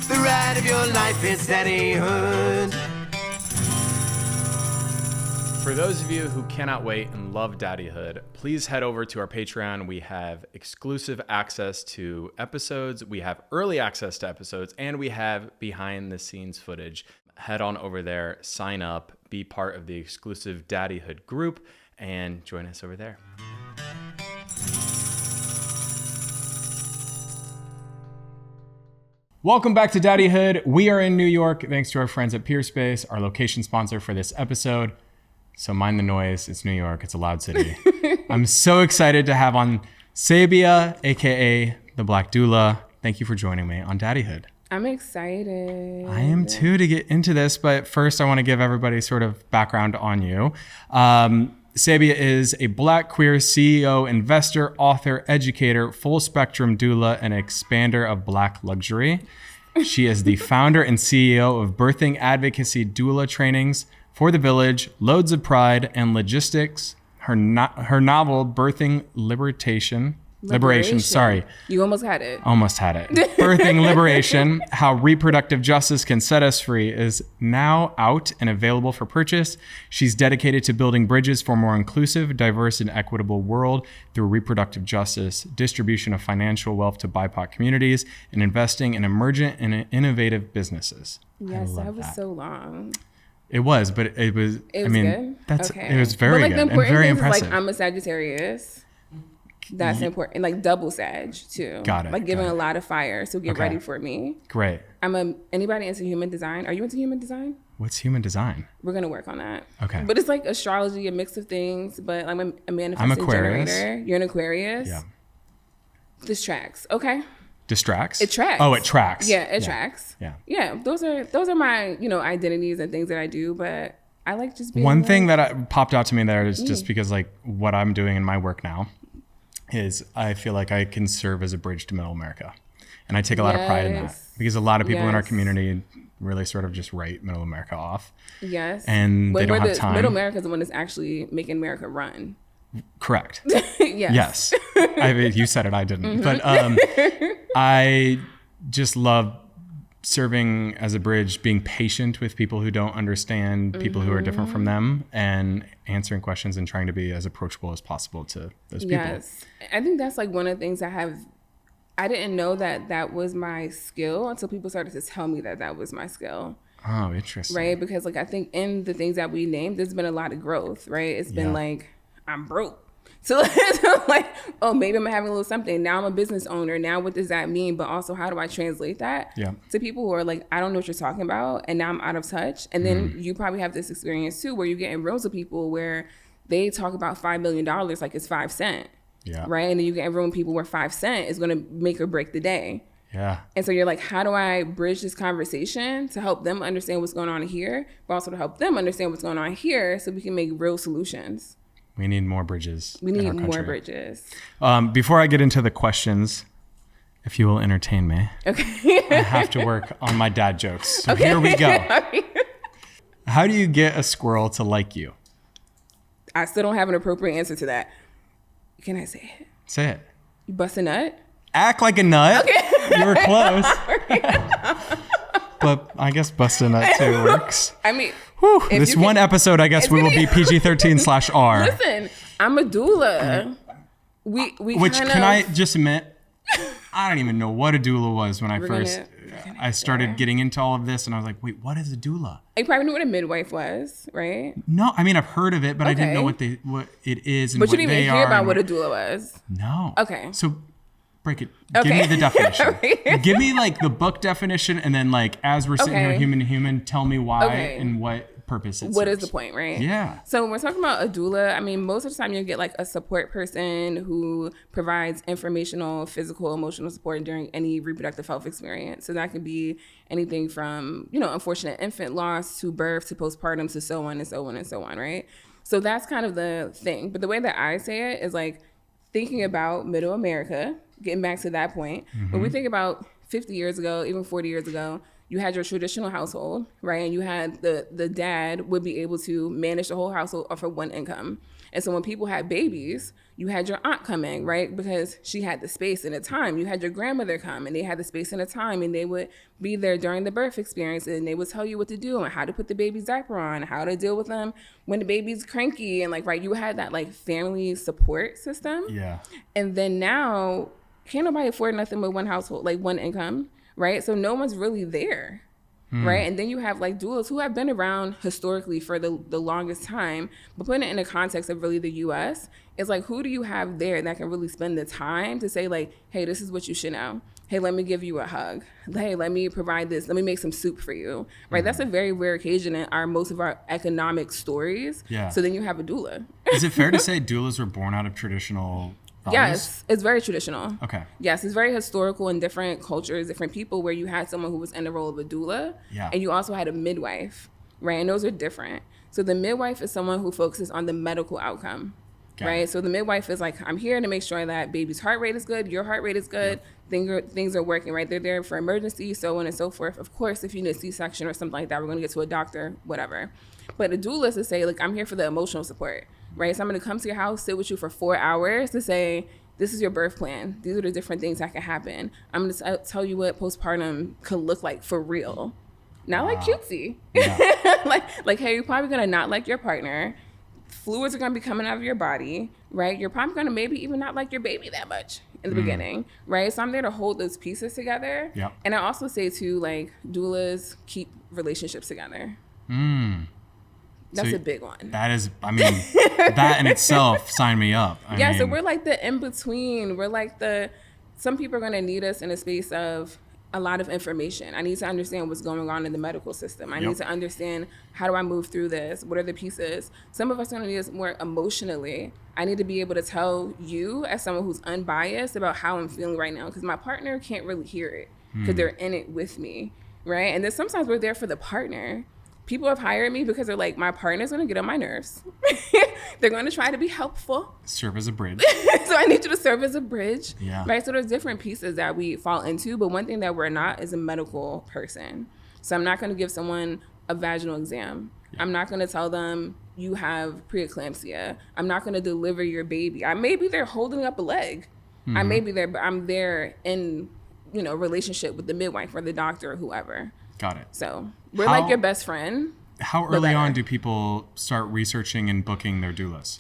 The ride of your life is daddyhood. For those of you who cannot wait and love daddyhood, please head over to our Patreon. We have exclusive access to episodes, we have early access to episodes, and we have behind the scenes footage. Head on over there, sign up, be part of the exclusive daddyhood group, and join us over there. Welcome back to Daddyhood. We are in New York, thanks to our friends at Peerspace, our location sponsor for this episode. So mind the noise, it's New York, it's a loud city. I'm so excited to have on Sabia, AKA the Black Doula. Thank you for joining me on Daddyhood. I'm excited. I am too to get into this, but first I want to give everybody sort of background on you. Sabia is a Black queer CEO, investor, author, educator, full spectrum doula, and expander of Black luxury. She is the founder and CEO of Birthing Advocacy Doula Trainings for the Village, Loads of Pride, and Logistics. Her novel, Birthing Liberation. Sorry. You almost had it. Almost had it. Birthing Liberation, How Reproductive Justice Can Set Us Free is now out and available for purchase. She's dedicated to building bridges for a more inclusive, diverse, and equitable world through reproductive justice, distribution of financial wealth to BIPOC communities, and investing in emergent and innovative businesses. Yes, that was so long. It was, but it was good? That's okay. It was very good and very impressive. Like, I'm a Sagittarius. That's important. And like double Sag too. Got it. Like giving a lot of fire. So get ready for me. Great. Anybody into human design? Are you into human design? What's human design? We're going to work on that. Okay. But it's like astrology, a mix of things. But I'm a manifesting Aquarius. generator. You're an Aquarius. Yeah. This tracks. Okay. Distracts? It tracks. Oh, it tracks. Yeah, it tracks. Yeah. Yeah. Those are my, identities and things that I do, but I like just being one thing that popped out to me there is just because like what I'm doing in my work now is I feel like I can serve as a bridge to middle America. And I take a lot of pride in that because a lot of people in our community really sort of just write middle America off. Yes. And they don't have time. Middle America is the one that's actually making America run. Correct. Yes. You said it, I didn't. But I just love serving as a bridge, being patient with people who don't understand people who are different from them, and answering questions and trying to be as approachable as possible to those people. Yes. I think that's like one of the things I didn't know that was my skill until people started to tell me that was my skill. Oh, interesting. Right? Because like I think in the things that we named, there's been a lot of growth, right? It's been like, I'm broke. So like, oh, maybe I'm having a little something. Now I'm a business owner. Now what does that mean? But also, how do I translate that to people who are like, I don't know what you're talking about, and now I'm out of touch. And then you probably have this experience too, where you get in rooms of people where they talk about $5 million like it's 5 cents. Yeah. Right. And then you get in room with people where 5 cents is going to make or break the day. Yeah. And so you're like, how do I bridge this conversation to help them understand what's going on here, but also to help them understand what's going on here so we can make real solutions? We need more bridges. We need more bridges. Before I get into the questions, if you will entertain me, okay. I have to work on my dad jokes. So here we go. How do you get a squirrel to like you? I still don't have an appropriate answer to that. Can I say it? Say it. You bust a nut? Act like a nut. Okay. You were close. But I guess bust a nut too works. I mean, this one episode, I guess we will be PG-13/R. Listen, I'm a doula. Can I just admit, I don't even know what a doula was when I started getting into all of this, and I was like, wait, what is a doula? You probably knew what a midwife was, right? No, I mean, I've heard of it, but I didn't know what it is and what they are. But you didn't even hear about what a doula was? No. Okay. So break it. Okay. Give me the definition. Give me like the book definition, and then like as we're sitting here human to human, tell me why and what purpose it serves. What is the point, right? Yeah. So when we're talking about a doula, I mean, most of the time you'll get like a support person who provides informational, physical, emotional support during any reproductive health experience. So that could be anything from, unfortunate infant loss to birth to postpartum to so on and so on and so on, right? So that's kind of the thing. But the way that I say it is like thinking about middle America, getting back to that point. When we think about 50 years ago, even 40 years ago, you had your traditional household, right? And you had the dad would be able to manage the whole household off of one income. And so when people had babies, you had your aunt coming, right? Because she had the space and the time. You had your grandmother come and they had the space and the time, and they would be there during the birth experience, and they would tell you what to do and how to put the baby's diaper on, how to deal with them when the baby's cranky. And like, right, you had that like family support system. Yeah. And then now can't nobody afford nothing but one household, like one income, right? So no one's really there. Right. And then you have like doulas who have been around historically for the longest time, but putting it in the context of really the US, it's like, who do you have there that can really spend the time to say like, hey, this is what you should know. Hey, let me give you a hug. Hey, let me provide this. Let me make some soup for you. Right. That's a very rare occasion in most of our economic stories. Yeah. So then you have a doula. Is it fair to say doulas were born out of traditional values? Yes, it's very traditional. Okay. Yes, it's very historical in different cultures, different people, where you had someone who was in the role of a doula, Yeah. and you also had a midwife, right? And those are different. So the midwife is someone who focuses on the medical outcome, Got right? it. So the midwife is like, I'm here to make sure that baby's heart rate is good, your heart rate is good, things are working, right? They're there for emergencies, so on and so forth. Of course, if you need a C-section or something like that, we're going to get to a doctor, whatever. But a doula is to say, like, I'm here for the emotional support, right? So I'm going to come to your house, sit with you for 4 hours to say, this is your birth plan. These are the different things that can happen. I'm going to tell you what postpartum could look like for real. Not like cutesy. Yeah. like, hey, you're probably going to not like your partner. Fluids are going to be coming out of your body, right? You're probably going to maybe even not like your baby that much in the beginning, right? So I'm there to hold those pieces together. Yep. And I also say too, like, doulas keep relationships together. That's So a big one. That is, I mean, that in itself, sign me up. I So mean, we're like the in-between. We're like some people are going to need us in a space of a lot of information. I need to understand what's going on in the medical system. I need to understand, how do I move through this? What are the pieces? Some of us are going to need us more emotionally. I need to be able to tell you as someone who's unbiased about how I'm feeling right now, because my partner can't really hear it because they're in it with me, right? And then sometimes we're there for the partner. People have hired me because they're like, my partner's going to get on my nerves. They're going to try to be helpful. serve as a bridge. So I need you to serve as a bridge. Yeah. Right. So there's different pieces that we fall into. But one thing that we're not is a medical person. So I'm not going to give someone a vaginal exam. Yeah. I'm not going to tell them you have preeclampsia. I'm not going to deliver your baby. I may be there holding up a leg. I may be there, but I'm there in, relationship with the midwife or the doctor or whoever. Got it. So we're like your best friend. How early on do people start researching and booking their doulas?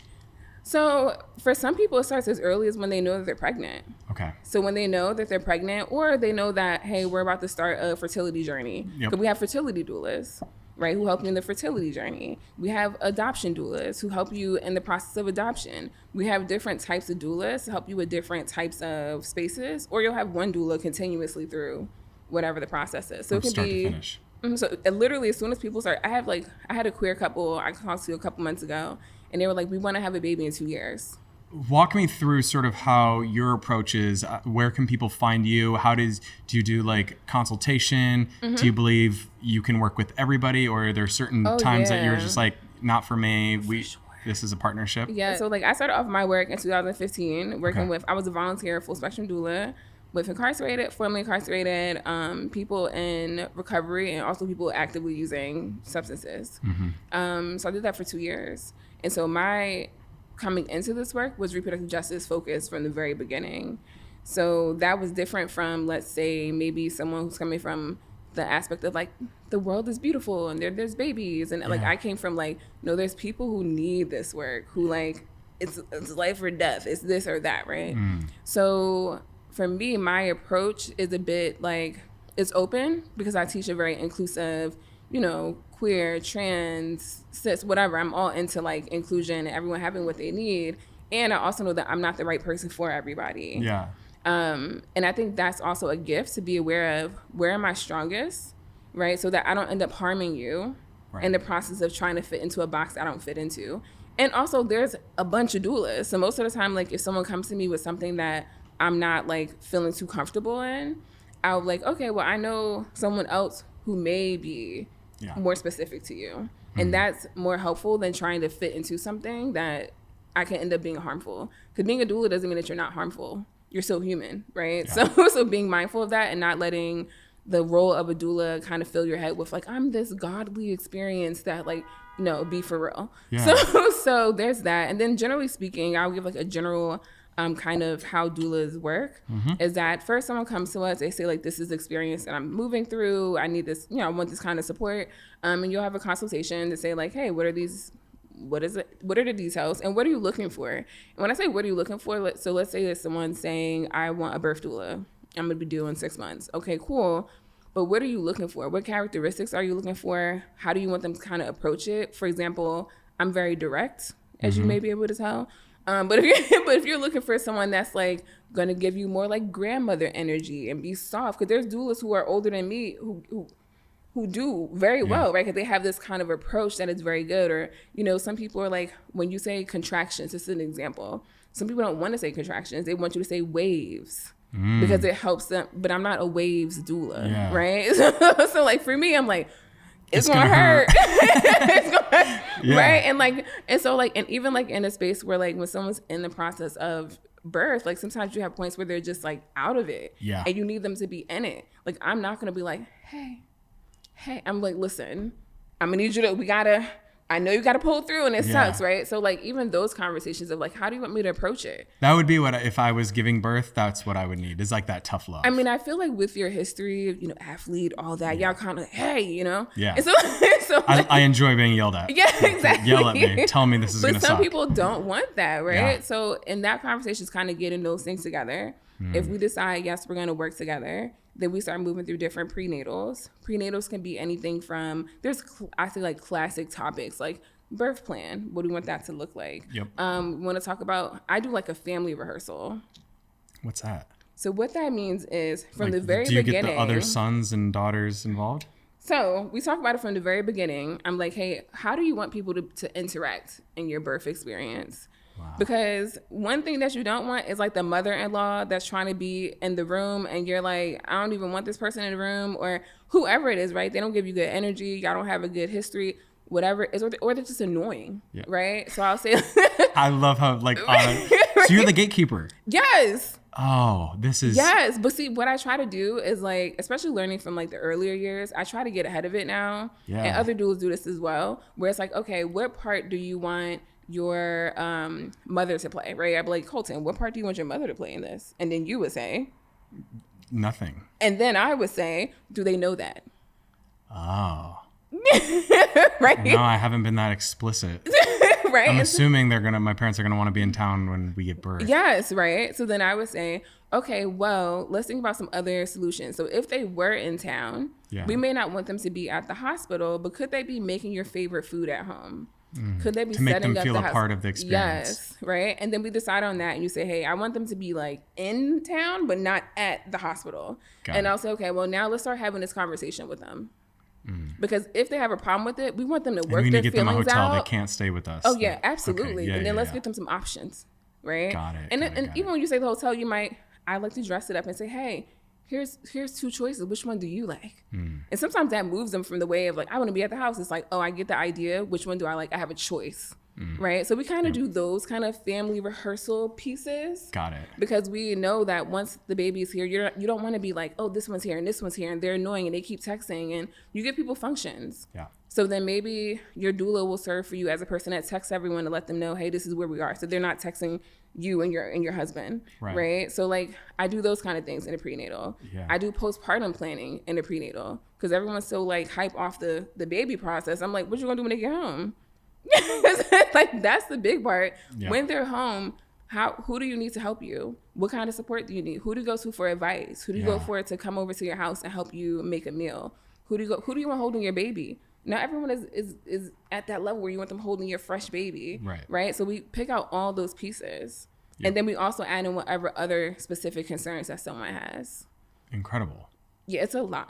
So for some people, it starts as early as when they know that they're pregnant. Okay. So when they know that they're pregnant, or they know that, hey, we're about to start a fertility journey. Yep. Because we have fertility doulas, right, who help you in the fertility journey. We have adoption doulas who help you in the process of adoption. We have different types of doulas to help you with different types of spaces, or you'll have one doula continuously through whatever the process is. So From it can start be to finish. So literally, as soon as people start, I had a queer couple I talked to a couple months ago, and they were like, we want to have a baby in 2 years. Walk me through sort of how your approach is. Where can people find you? Do you do like consultation? Do you believe you can work with everybody, or are there certain times that you're just like, not for me? This is a partnership. Yeah. So like, I started off my work in 2015 working with. I was a volunteer full spectrum doula with formerly incarcerated people in recovery, and also people actively using substances. So I did that for 2 years. And so my coming into this work was reproductive justice focused from the very beginning. So that was different from, let's say, maybe someone who's coming from the aspect of like, the world is beautiful and there's babies. And like, I came from like, no, there's people who need this work, who like, it's life or death. It's this or that, right? So for me, my approach is a bit like, it's open because I teach a very inclusive, queer, trans, cis, whatever. I'm all into like inclusion and everyone having what they need. And I also know that I'm not the right person for everybody. Yeah. And I think that's also a gift, to be aware of where am I strongest, right? So that I don't end up harming you in the process of trying to fit into a box I don't fit into. And also there's a bunch of doulas. So most of the time, like if someone comes to me with something that I'm not like feeling too comfortable in, I'll be like, okay, well, I know someone else who may be more specific to you. And that's more helpful than trying to fit into something that I can end up being harmful. Because being a doula doesn't mean that you're not harmful. You're still human, right? Yeah. So being mindful of that and not letting the role of a doula kind of fill your head with like, I'm this godly experience that like, no, be for real. Yeah. So there's that. And then generally speaking, I'll give like a general kind of how doulas work is that first someone comes to us, they say like, this is the experience that I'm moving through. I need this, I want this kind of support. And you'll have a consultation to say like, hey, what are the details and what are you looking for? And when I say, what are you looking for? So let's say that someone's saying, I want a birth doula. I'm going to be due in 6 months. Okay, cool. But what are you looking for? What characteristics are you looking for? How do you want them to kind of approach it? For example, I'm very direct, as you may be able to tell. But if you're looking for someone that's like going to give you more like grandmother energy and be soft, because there's doulas who are older than me who do very well, right? Because they have this kind of approach that is very good. Or, some people are like, when you say contractions, this is an example. Some people don't want to say contractions. They want you to say waves. Because it helps them, but I'm not a waves doula, right? So like for me, I'm like, it's gonna hurt. It's gonna, right? And even like in a space where like when someone's in the process of birth, like sometimes you have points where they're just like out of it, and you need them to be in it. Like I'm not gonna be like, hey, I'm like, listen, I'm gonna need you to. I know you got to pull through and it sucks, right? So like even those conversations of like, how do you want me to approach it? That would be if I was giving birth, that's what I would need, is like that tough love. I mean, I feel like with your history of, athlete, all that, y'all kind of, hey, Yeah. And so like, I enjoy being yelled at. Yeah, exactly. Yell at me. Tell me this is going to suck. But some people don't want that, right? Yeah. So in that conversation is kind of getting those things together. If we decide, yes, we're going to work together, then we start moving through different prenatals. Prenatals can be anything from, I feel like classic topics like birth plan. What do we want that to look like? Yep. We want to talk about, I do like a family rehearsal. What's that? So what that means is from Like, the very beginning. Do you get the other sons and daughters involved? So we talk about it from the very beginning. I'm like, hey, how do you want people to interact in your birth experience? Wow. Because one thing that you don't want is like the mother-in-law that's trying to be in the room and you're like, I don't even want this person in the room, or whoever it is, right? They don't give you good energy. Y'all don't have a good history, whatever it is, or they're just annoying, right? So I'll say, I love how so you're the gatekeeper. Yes. Oh, this is. Yes. But see, what I try to do is like, especially learning from like the earlier years, I try to get ahead of it now. Yeah. And other doulas do this as well, where it's like, okay, what part do you want your mother to play, right? I'd be like, Colton, what part do you want your mother to play in this? And then you would say nothing. And then I would say, do they know that? Oh. Right? No, I haven't been that explicit. Right? I'm assuming my parents are gonna want to be in town when we give birth. Yes, right? So then I would say, okay, well, let's think about some other solutions. So if they were in town, we may not want them to be at the hospital, but could they be making your favorite food at home? Could they be to make setting them up feel the a house? part of the experience? Yes, right. And then we decide on that, and you say, "Hey, I want them to be like in town, but not at the hospital." And I'll say, "Okay, well, now let's start having this conversation with them." Because if they have a problem with it, we want them to work their feelings out. We need to get them a hotel. They can't stay with us. Oh yeah, absolutely. Okay. Yeah, and then let's get them some options, right? Got it. And even when you say the hotel, I like to dress it up and say, "Hey, here's two choices. Which one do you like?" And sometimes that moves them from the way of like, I want to be at the house. It's like, oh, I get the idea. Which one do I like? I have a choice. Right? So we kind of do those kind of family rehearsal pieces. Got it. Because we know that once the baby's here, you don't want to be like, oh, this one's here and this one's here and they're annoying and they keep texting, and you give people functions. Yeah. So then maybe your doula will serve for you as a person that texts everyone to let them know, hey, this is where we are. So they're not texting you and your husband. Right? So like I do those kind of things in a prenatal. Yeah. I do postpartum planning in a prenatal because everyone's so like hype off the baby process. I'm like, what you gonna do when they get home? Like that's the big part. Yeah. When they're home, who do you need to help you? What kind of support do you need? Who do you go to for advice? Who do you go for to come over to your house and help you make a meal? Who do you want holding your baby? Now everyone is at that level where you want them holding your fresh baby. Right? So we pick out all those pieces. Yep. And then we also add in whatever other specific concerns that someone has. Incredible. Yeah, it's a lot.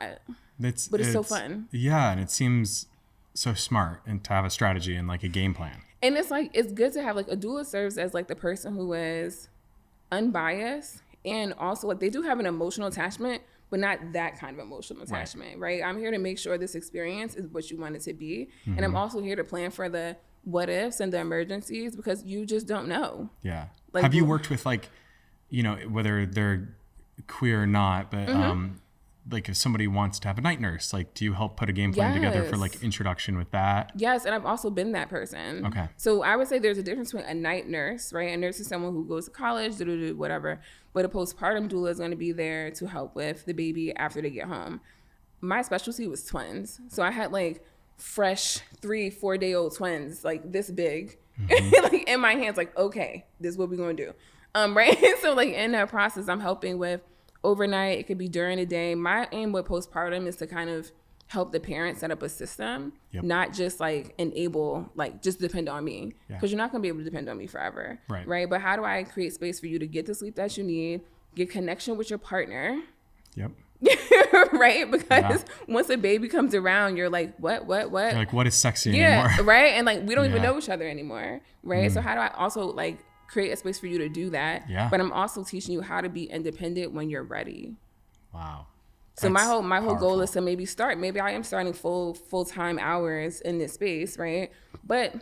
But it's so fun. Yeah, and it seems so smart and to have a strategy and like a game plan. And it's like, it's good to have like a doula serves as like the person who is unbiased, and also like they do have an emotional attachment, but not that kind of emotional attachment, right? I'm here to make sure this experience is what you want it to be. Mm-hmm. And I'm also here to plan for the what ifs and the emergencies because you just don't know. Yeah. Like, have you worked with like, whether they're queer or not, but like if somebody wants to have a night nurse, like do you help put a game plan together for like introduction with that? Yes, and I've also been that person. Okay. So I would say there's a difference between a night nurse, right? A nurse is someone who goes to college, whatever. But a postpartum doula is going to be there to help with the baby after they get home. My specialty was twins. So I had like fresh 3-4 day old twins, like this big, like in my hands, like, okay, this is what we're going to do. Right. So like in that process, I'm helping with overnight. It could be during the day. My aim with postpartum is to kind of help the parent set up a system, not just like enable, like just depend on me, because you're not going to be able to depend on me forever. Right. But how do I create space for you to get the sleep that you need, get connection with your partner? Right? Because once a baby comes around, you're like, what? You're like, what is sexy anymore? Right? And like, we don't even know each other anymore. Right? So how do I also like create a space for you to do that? But I'm also teaching you how to be independent when you're ready. Wow. So my whole goal is to maybe I am starting full-time hours in this space, right? But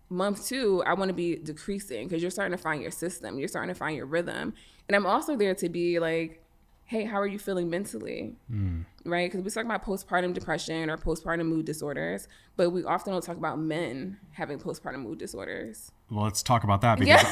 month 2, I want to be decreasing because you're starting to find your system. You're starting to find your rhythm. And I'm also there to be like, hey, how are you feeling mentally? Right? Because we talk about postpartum depression or postpartum mood disorders, but we often don't talk about men having postpartum mood disorders. Well, let's talk about that because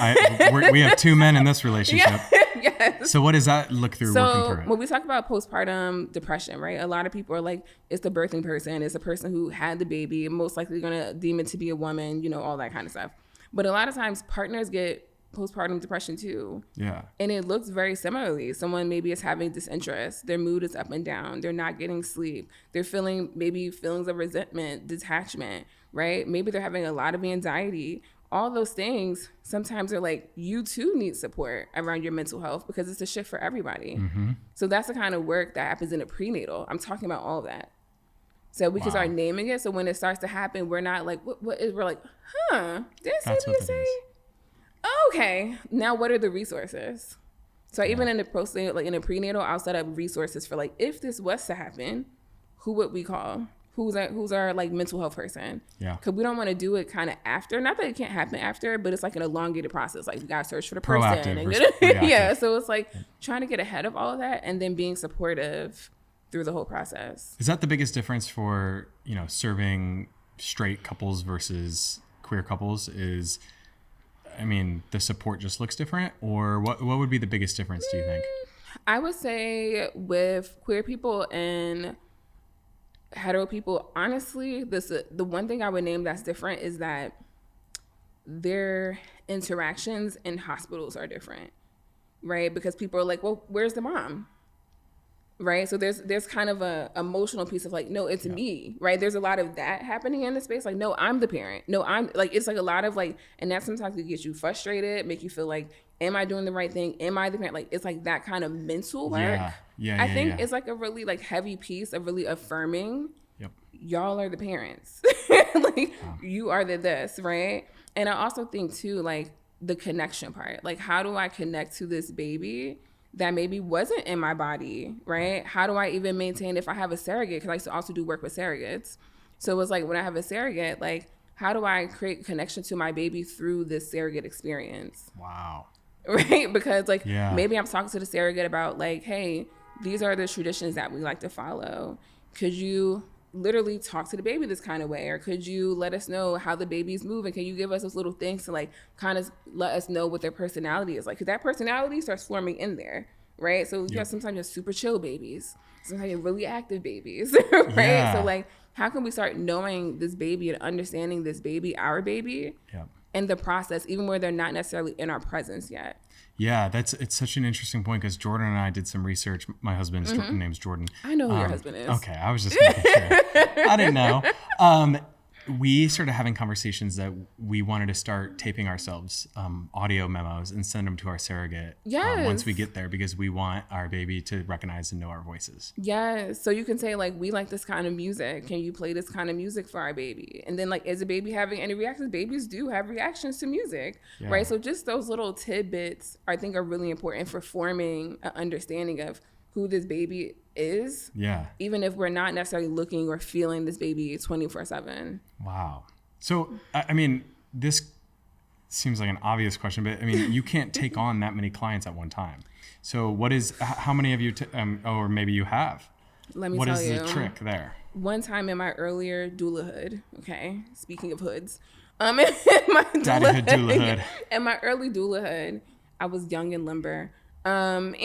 we have 2 men in this relationship. Yes. So what does that look through working through it? When we talk about postpartum depression, right, a lot of people are like, it's the birthing person, it's the person who had the baby, most likely going to deem it to be a woman, you know, all that kind of stuff. But a lot of times partners get postpartum depression too. And it looks very similarly. Someone maybe is having disinterest. Their mood is up and down. They're not getting sleep. They're feeling maybe feelings of resentment, detachment, right? Maybe they're having a lot of anxiety. All those things sometimes are like, you too need support around your mental health because it's a shift for everybody. So that's the kind of work that happens in a prenatal. I'm talking about all of that. So we can start naming it. So when it starts to happen, we're not like, what is, we're like, did Sabia say? Okay, now what are the resources? So even in the in a prenatal, I'll set up resources for like, if this was to happen, who would we call? Who's our like mental health person? Because we don't want to do it kind of after. Not that it can't happen after, but it's like an elongated process. Like we gotta search for the person. So it's like trying to get ahead of all of that and then being supportive through the whole process. Is that the biggest difference for, you know, serving straight couples versus queer couples? Is, I mean, the support just looks different, or what would be the biggest difference, do you think? I would say with queer people and hetero people, honestly, the one thing I would name that's different is that their interactions in hospitals are different, right? Because people are like, well, where's the mom? Right? So there's kind of a emotional piece of like, no, it's me, right? There's a lot of that happening in the space. Like, no, I'm the parent. No, I'm like, it's like a lot of like, and that sometimes it gets you frustrated, make you feel like, am I doing the right thing? Am I the parent? Like, it's like that kind of mental work. I think it's like a really like heavy piece of really affirming, y'all are the parents. Like, you are the this, right? And I also think too, like the connection part, like how do I connect to this baby that maybe wasn't in my body, right? How do I even maintain if I have a surrogate? Because I used to also do work with surrogates. So it was like when I have a surrogate, like how do I create connection to my baby through this surrogate experience? Wow. Right? Because like maybe I'm talking to the surrogate about like, hey, these are the traditions that we like to follow. Could you literally talk to the baby this kind of way? Or could you let us know how the baby's moving? Can you give us those little things to like kind of let us know what their personality is like? Because that personality starts forming in there, right? So you have sometimes you have super chill babies. Sometimes you have really active babies, right? So like, how can we start knowing this baby and understanding this baby, our baby, in the process, even where they're not necessarily in our presence yet? Yeah, it's such an interesting point because Jordan and I did some research. My husband's name's Jordan. I know who your husband is. Okay, I was just making sure. I didn't know. We started having conversations that we wanted to start taping ourselves audio memos and send them to our surrogate once we get there, because we want our baby to recognize and know our voices. Yes. So you can say like, we like this kind of music. Can you play this kind of music for our baby? And then like, is the baby having any reactions? Babies do have reactions to music, right? So just those little tidbits I think are really important for forming an understanding of who this baby is. Even if we're not necessarily looking or feeling this baby 24/7. Wow. So, I mean, this seems like an obvious question, but I mean, you can't take on that many clients at one time. So how many of you, or maybe you have? Let me what tell is you. the trick there? One time in my earlier doulahood, okay, speaking of hoods, in my Daddyhood, doulahood. in my early doulahood, I was young and limber, and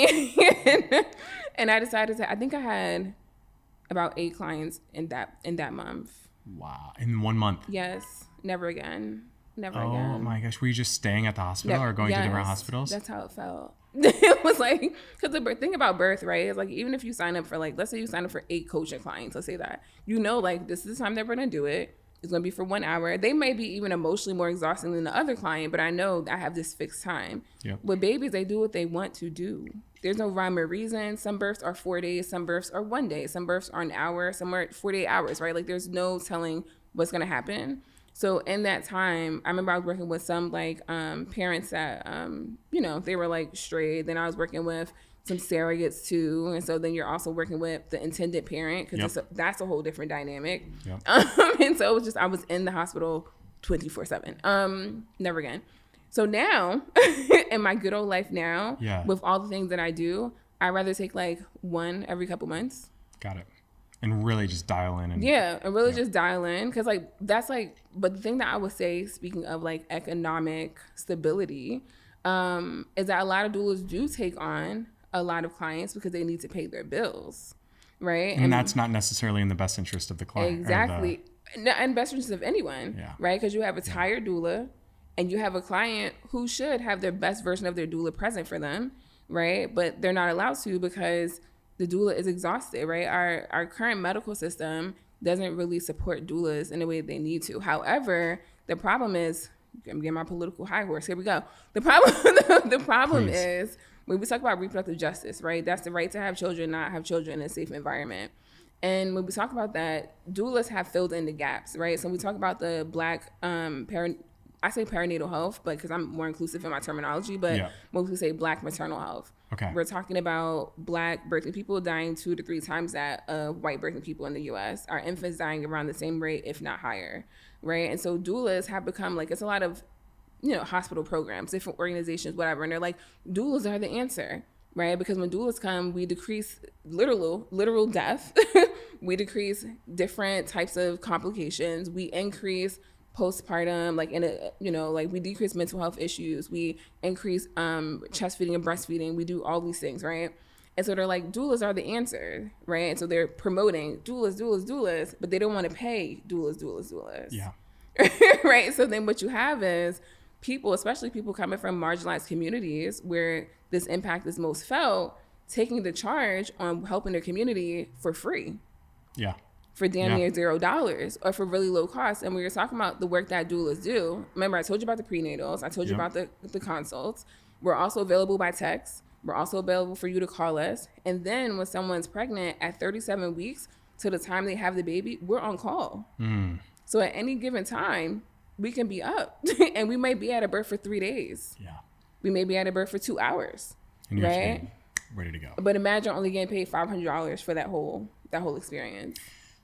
I decided to. I think I had about 8 clients in that month. Wow, in 1 month. Yes, never again. Never Oh again. my gosh, were you just staying at the hospital or going to different hospitals? That's how it felt. It was like, because the thing about birth, right, is like, even if you sign up for, like, let's say you sign up for 8 coaching clients, let's say that, you know, like, this is the time they're going to do it. It's going to be for 1 hour. They may be even emotionally more exhausting than the other client, but I know I have this fixed time. Yep. With babies, they do what they want to do. There's no rhyme or reason. Some births are 4 days. Some births are 1 day. Some births are an hour. Some are 48 hours, right? Like, there's no telling what's going to happen. So in that time, I remember I was working with some like parents that, you know, they were like straight. Then I was working with some surrogates too. And so then you're also working with the intended parent because that's a whole different dynamic. Yep. And so it was just, I was in the hospital 24/7. Never again. So now in my good old life now, with all the things that I do, I'd rather take like one every couple months. Got it. And really just dial in. And really just dial in. Because, like, that's, like, but the thing that I would say, speaking of, like, economic stability, is that a lot of doulas do take on a lot of clients because they need to pay their bills, right? And that's not necessarily in the best interest of the client. Exactly. And best interest of anyone, right? Because you have a tired doula and you have a client who should have their best version of their doula present for them, right? But they're not allowed to because the doula is exhausted, right? Our current medical system doesn't really support doulas in the way they need to. However, the problem is, I'm getting my political high horse. Here we go. The problem is when we talk about reproductive justice, right? That's the right to have children, not have children in a safe environment. And when we talk about that, doulas have filled in the gaps, right? So when we talk about the Black I say perinatal health, but because I'm more inclusive in my terminology, but when we say Black maternal health, we're talking about Black birthing people dying 2 to 3 times that of white birthing people in the U.S. Our infants dying around the same rate, if not higher, right? And so doulas have become like, it's a lot of, you know, hospital programs, different organizations, whatever, and they're like, doulas are the answer, right? Because when doulas come, we decrease literal death, we decrease different types of complications, we increase postpartum, like like we decrease mental health issues, we increase chest feeding and breastfeeding, we do all these things, right? And so they're like, doulas are the answer, right? And so they're promoting doulas, but they don't want to pay doulas. Yeah. Right? So then what you have is people, especially people coming from marginalized communities where this impact is most felt, taking the charge on helping their community for free. Yeah. For damn near $0 or for really low cost. And we were talking about the work that doulas do. Remember, I told you about the prenatals. I told you about the consults. We're also available by text. We're also available for you to call us. And then when someone's pregnant at 37 weeks to the time they have the baby, we're on call. So at any given time, we can be up. And we may be at a birth for 3 days. Yeah. We may be at a birth for 2 hours. And you're right? Ready to go. But imagine only getting paid $500 for that whole experience.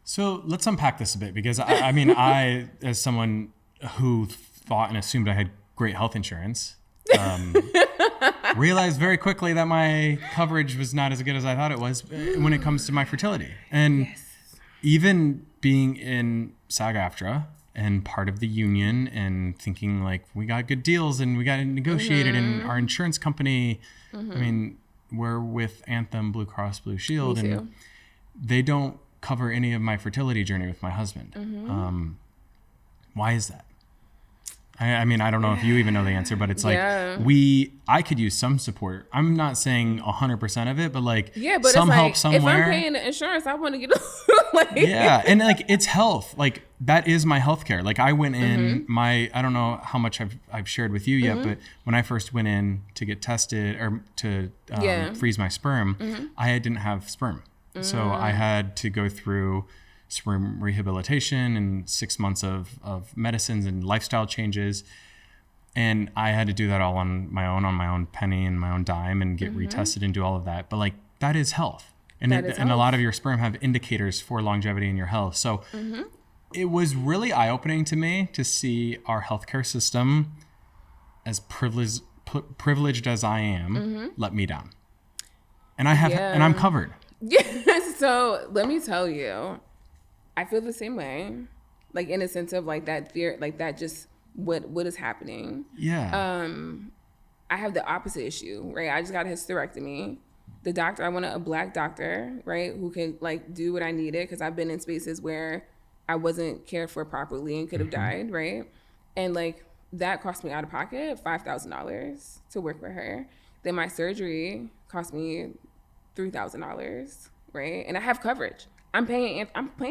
So let's unpack this a bit because I mean, I, as someone who thought and assumed I had great health insurance, realized very quickly that my coverage was not as good as I thought it was when it comes to my fertility. And even being in SAG-AFTRA and part of the union and thinking like we got good deals and we got it negotiated and our insurance company, I mean, we're with Anthem, Blue Cross Blue Shield, and they don't cover any of my fertility journey with my husband. Why is that? I mean, I don't know if you even know the answer, but it's like I could use some support. I'm not saying 100% of it, but like some help somewhere. If I'm paying the insurance, I want to get and like it's health. Like that is my healthcare. Like I went in I don't know how much I've shared with you yet, but when I first went in to get tested or to freeze my sperm, I didn't have sperm. So I had to go through sperm rehabilitation and 6 months of medicines and lifestyle changes. And I had to do that all on my own penny and my own dime and get retested and do all of that. But like, that is health. And and a lot of your sperm have indicators for longevity in your health. So it was really eye-opening to me to see our healthcare system, as privileged as I am, let me down. And and I'm covered. Yeah. So let me tell you, I feel the same way, like in a sense of like that fear, like that just what is happening. Yeah. I have the opposite issue, right? I just got a hysterectomy. The doctor, I want a Black doctor, right, who can like do what I needed, because I've been in spaces where I wasn't cared for properly and could have died, right? And like that cost me out of pocket $5,000 to work with her. Then my surgery cost me $3,000, right? And I have coverage. I'm paying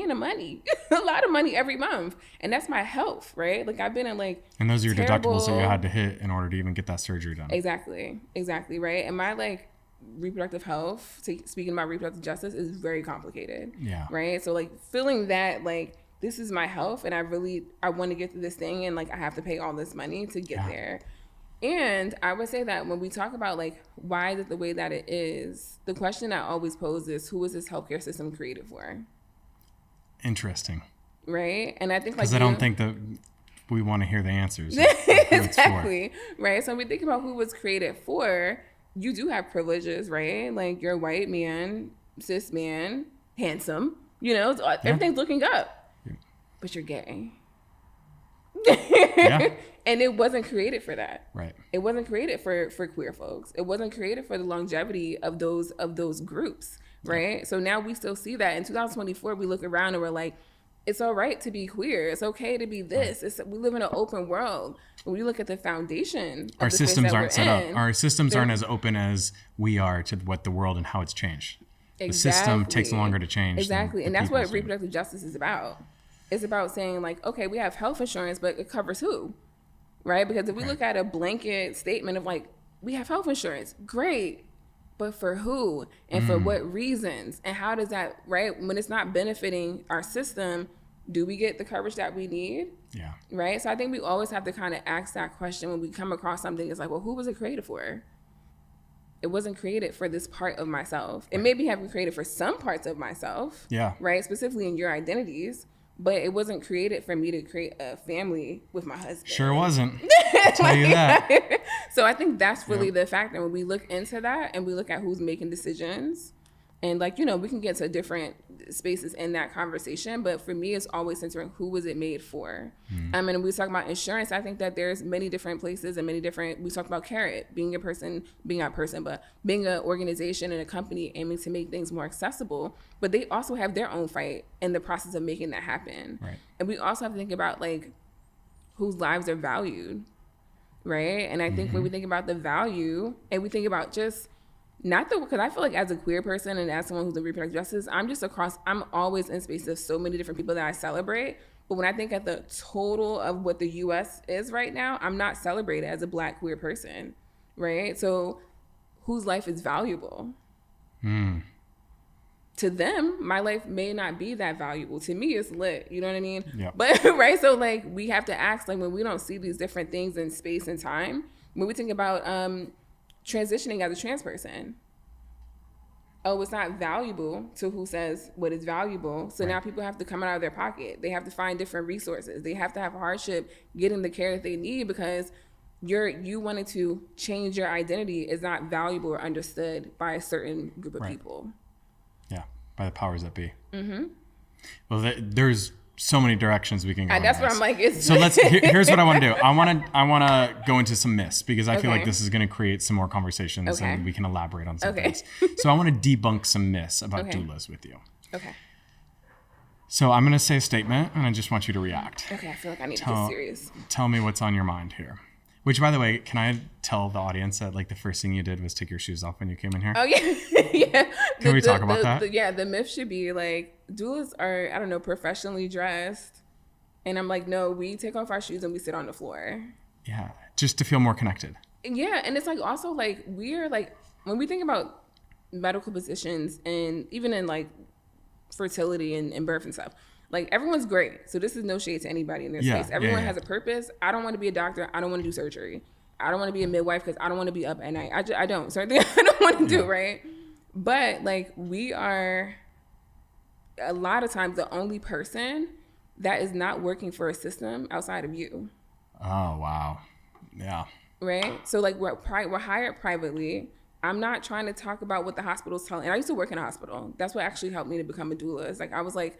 the money, a lot of money every month, and that's my health, right? Like I've been in like And those are your terrible... deductibles that you had to hit in order to even get that surgery done. Exactly, right? And my like reproductive health, speaking about reproductive justice, is very complicated. Yeah. Right. So like feeling that like this is my health, and I want to get through this thing, and like I have to pay all this money to get there. And I would say that when we talk about like why is it the way that it is, the question I always pose is, who is this healthcare system created for? Interesting. Right. And I think like because I don't think that we want to hear the answers. Exactly. Right. So when we think about who was created for, you do have privileges, right? Like you're a white man, cis man, handsome, you know, everything's looking up, but you're gay. Yeah. And it wasn't created for that. Right. It wasn't created for queer folks. It wasn't created for the longevity of those groups, right? Yeah. So now we still see that in 2024. We look around and we're like, it's all right to be queer. It's okay to be this. Right. We live in an open world. When you look at the foundation, our systems aren't set up. Our systems aren't as open as we are to what the world and how it's changed. Exactly. The system takes longer to change. Exactly, and that's what reproductive justice is about. It's about saying like, okay, we have health insurance, but it covers who? Right? Because if we look at a blanket statement of like, we have health insurance, great, but for who and for what reasons? And how does that, right? When it's not benefiting our system, do we get the coverage that we need? Yeah. Right? So I think we always have to kind of ask that question when we come across something. It's like, well, who was it created for? It wasn't created for this part of myself. It may be having created for some parts of myself. Yeah. Right? Specifically in your identities. But it wasn't created for me to create a family with my husband. Sure wasn't. I'll tell you that. So I think that's really the factor. When we look into that and we look at who's making decisions, and like, you know, we can get to different spaces in that conversation. But for me, it's always centering who was it made for. And when we talk about insurance, I think that there's many different places and we talk about Carrot, being an organization and a company aiming to make things more accessible. But they also have their own fight in the process of making that happen. Right. And we also have to think about like whose lives are valued, right? And I think when we think about the value and we think about just because I feel like as a queer person and as someone who's in reproductive justice, I'm always in spaces of so many different people that I celebrate. But when I think at the total of what the U.S. is right now, I'm not celebrated as a Black queer person, right? So whose life is valuable? To them, my life may not be that valuable. To me, it's lit. You know what I mean? Yep. But, right? So, like, we have to ask, like, when we don't see these different things in space and time, when we think about transitioning as a trans person, it's not valuable to who says what is valuable. So now people have to come out of their pocket. They have to find different resources. They have to have hardship getting the care that they need because you wanting to change your identity is not valuable or understood by a certain group of people. Yeah, by the powers that be. Well, there's so many directions we can go. That's what I'm like. So here's what I want to do. I want to go into some myths because I feel like this is going to create some more conversations and we can elaborate on some things. So I want to debunk some myths about doulas with you. Okay. So I'm going to say a statement and I just want you to react. Okay, I feel like I need to get serious. Tell me what's on your mind here. Which, by the way, can I tell the audience that like the first thing you did was take your shoes off when you came in here? Oh yeah, yeah. Can we talk about that? The myth should be like doulas are, I don't know, professionally dressed, and I'm like, no, we take off our shoes and we sit on the floor. Yeah, just to feel more connected. Yeah, and it's like also like we're like when we think about medical positions and even in like fertility and birth and stuff. Like, everyone's great. So this is no shade to anybody in their space. Everyone has a purpose. I don't want to be a doctor. I don't want to do surgery. I don't want to be a midwife because I don't want to be up at night. I don't. Certain things I don't want to do, right? But, like, we are a lot of times the only person that is not working for a system outside of you. Oh, wow. Yeah. Right? So, like, we're hired privately I'm not trying to talk about what the hospital's telling. And I used to work in a hospital. That's what actually helped me to become a doula. It's like, I was like,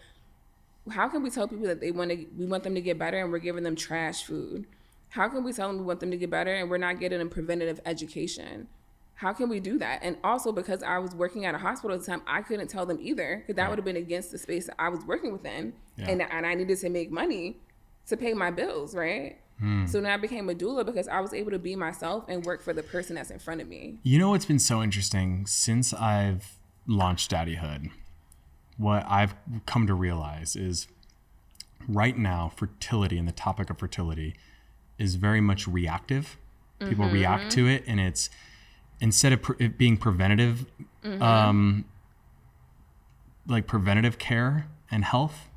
how can we tell people that we want them to get better and we're giving them trash food? How can we tell them we want them to get better and we're not getting them preventative education? How can we do that? And also, because I was working at a hospital at the time, I couldn't tell them either, because that would have been against the space that I was working within. Yeah. And I needed to make money to pay my bills, right? So now I became a doula because I was able to be myself and work for the person that's in front of me. You know what's been so interesting since I've launched Daddyhood? What I've come to realize is right now, fertility and the topic of fertility is very much reactive. People react to it, and it's instead of it being preventative, like preventative care and health,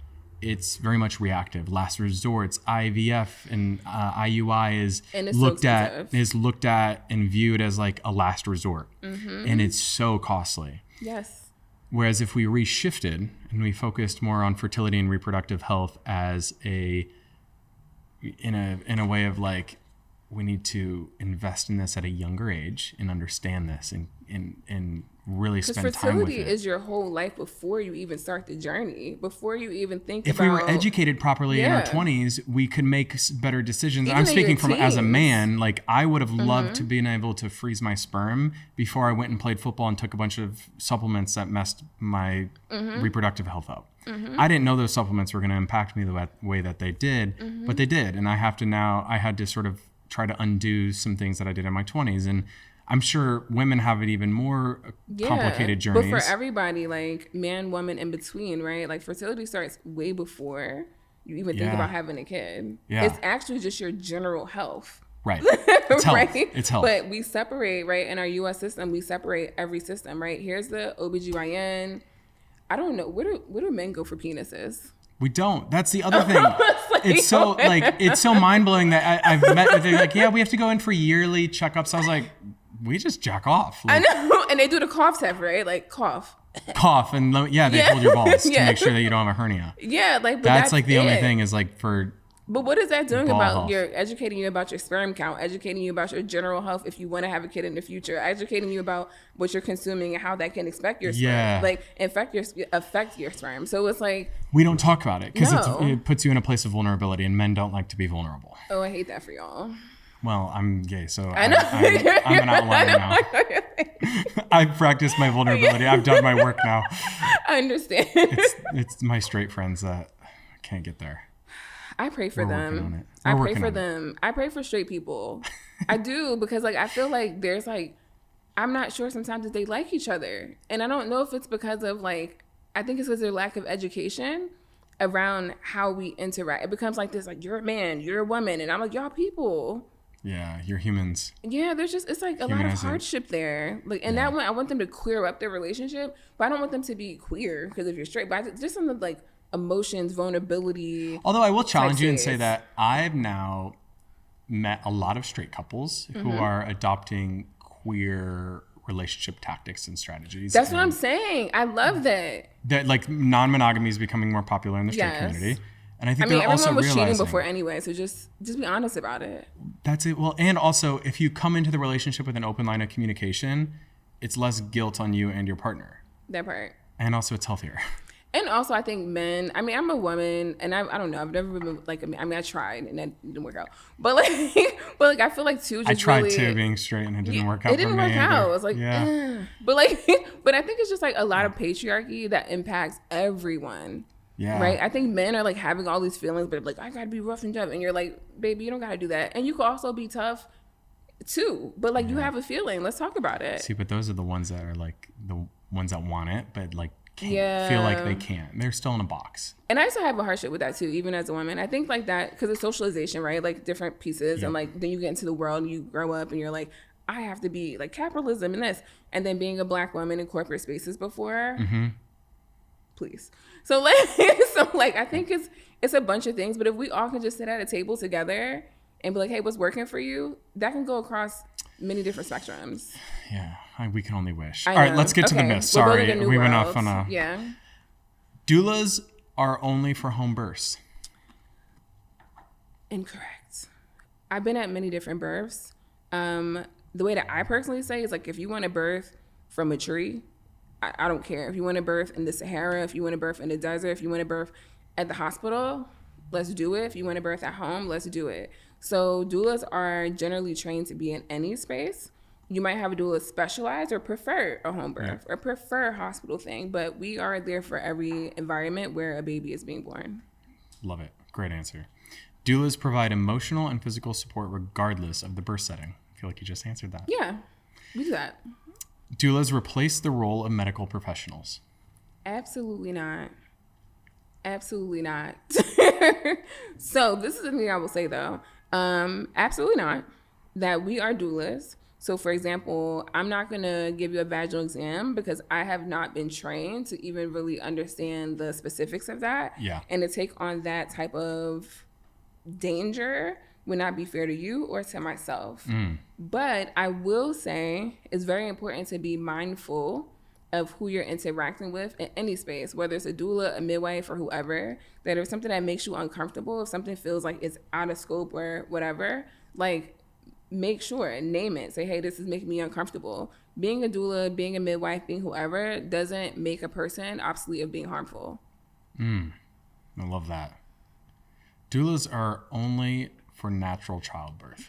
it's very much reactive. Last resorts, IVF and IUI is looked at and viewed as like a last resort, and it's so costly. Yes. Whereas if we reshifted and we focused more on fertility and reproductive health as in a way of like, we need to invest in this at a younger age and understand this and really spend time with it. Because fertility is your whole life before you even start the journey, before you even think if about... If we were educated properly in our 20s, we could make better decisions. Even I'm speaking from as a man, like I would have loved to been able to freeze my sperm before I went and played football and took a bunch of supplements that messed my reproductive health up. I didn't know those supplements were going to impact me the way that they did, but they did. And I had to sort of try to undo some things that I did in my 20s. And I'm sure women have it even more complicated journeys. But for everybody, like man, woman, in between, right? Like fertility starts way before you even think about having a kid. Yeah. It's actually just your general health. Right. It's health. Right? It's health. But we separate, right? In our U.S. system, we separate every system, right? Here's the OBGYN. I don't know. Where do men go for penises? We don't. That's the other thing. It's so mind blowing that I've met. They're like, yeah, we have to go in for yearly checkups. I was like, we just jack off. Like, I know, and they do the cough test, right? Like cough, and they hold your balls to make sure that you don't have a hernia. Yeah, like that's like the only thing is like for. But what is that doing about health? Educating you about your sperm count, educating you about your general health if you want to have a kid in the future, educating you about what you're consuming and how that can affect your sperm, affect your sperm. So it's like we don't talk about it because it puts you in a place of vulnerability, and men don't like to be vulnerable. Oh, I hate that for y'all. Well, I'm gay, so I know. I'm an outlier now. I've practiced my vulnerability. I've done my work now. I understand. It's my straight friends that can't get there. I pray for them. I pray for them. I pray for straight people. I do, because like I feel like there's like, I'm not sure sometimes that they like each other. And I don't know if it's because of like, I think it's because of their lack of education around how we interact. It becomes like this, like you're a man, you're a woman. And I'm like, y'all people. Yeah, you're humans. Yeah, there's just, it's like a lot of hardship there. Like, and that one, I want them to queer up their relationship, but I don't want them to be queer because if you're straight, but just on the like emotions, vulnerability. Although I will challenge you and say that I've now met a lot of straight couples who are adopting queer relationship tactics and strategies. That's what I'm saying. I love that. That like non-monogamy is becoming more popular in the straight community. And I think they're also everyone was realizing, cheating before anyway, so just be honest about it. That's it. Well, and also if you come into the relationship with an open line of communication, it's less guilt on you and your partner. That part. And also it's healthier. And also I think men, I mean, I'm a woman and I don't know, I've never been like, I mean, I tried and that didn't work out. But like I feel like too, just I tried too being straight and it didn't work out for me. It didn't work out. I was like, but I think it's just like a lot of patriarchy that impacts everyone. Yeah. Right. I think men are like having all these feelings, but like I gotta be rough and tough, and you're like, baby, you don't gotta do that, and you can also be tough too. But like you have a feeling. Let's talk about it. See, but those are the ones that are like the ones that want it, but like can't feel like they can't. They're still in a box. And I used to have a hardship with that too, even as a woman. I think like that because of socialization, right? Like different pieces, and like then you get into the world, and you grow up, and you're like, I have to be like capitalism and this, and then being a Black woman in corporate spaces before. Please. So like I think it's a bunch of things, but if we all can just sit at a table together and be like, hey, what's working for you? That can go across many different spectrums. Yeah, we can only wish. All right, let's get to the myth. Sorry, we went off on a... Yeah. Doulas are only for home births. Incorrect. I've been at many different births. the way that I personally say is like, if you want to birth from a tree, I don't care. If you want to birth in the Sahara, if you want to birth in the desert, if you want to birth at the hospital, let's do it. If you want to birth at home, let's do it. So doulas are generally trained to be in any space. You might have a doula specialize or prefer a home birth or prefer a hospital thing, but we are there for every environment where a baby is being born. Love it. Great answer. Doulas provide emotional and physical support regardless of the birth setting. I feel like you just answered that. Yeah, we do that. Doulas replace the role of medical professionals. Absolutely not. Absolutely not. So this is the thing I will say though. Absolutely not. That we are doulas. So for example, I'm not going to give you a vaginal exam because I have not been trained to even really understand the specifics of that. Yeah. And to take on that type of danger would not be fair to you or to myself. But I will say it's very important to be mindful of who you're interacting with in any space, whether it's a doula, a midwife, or whoever, that if something that makes you uncomfortable, if something feels like it's out of scope or whatever, like make sure, name it, say, hey, this is making me uncomfortable. Being a doula, being a midwife, being whoever doesn't make a person obsolete of being harmful. I love that. Doulas are only for natural childbirth.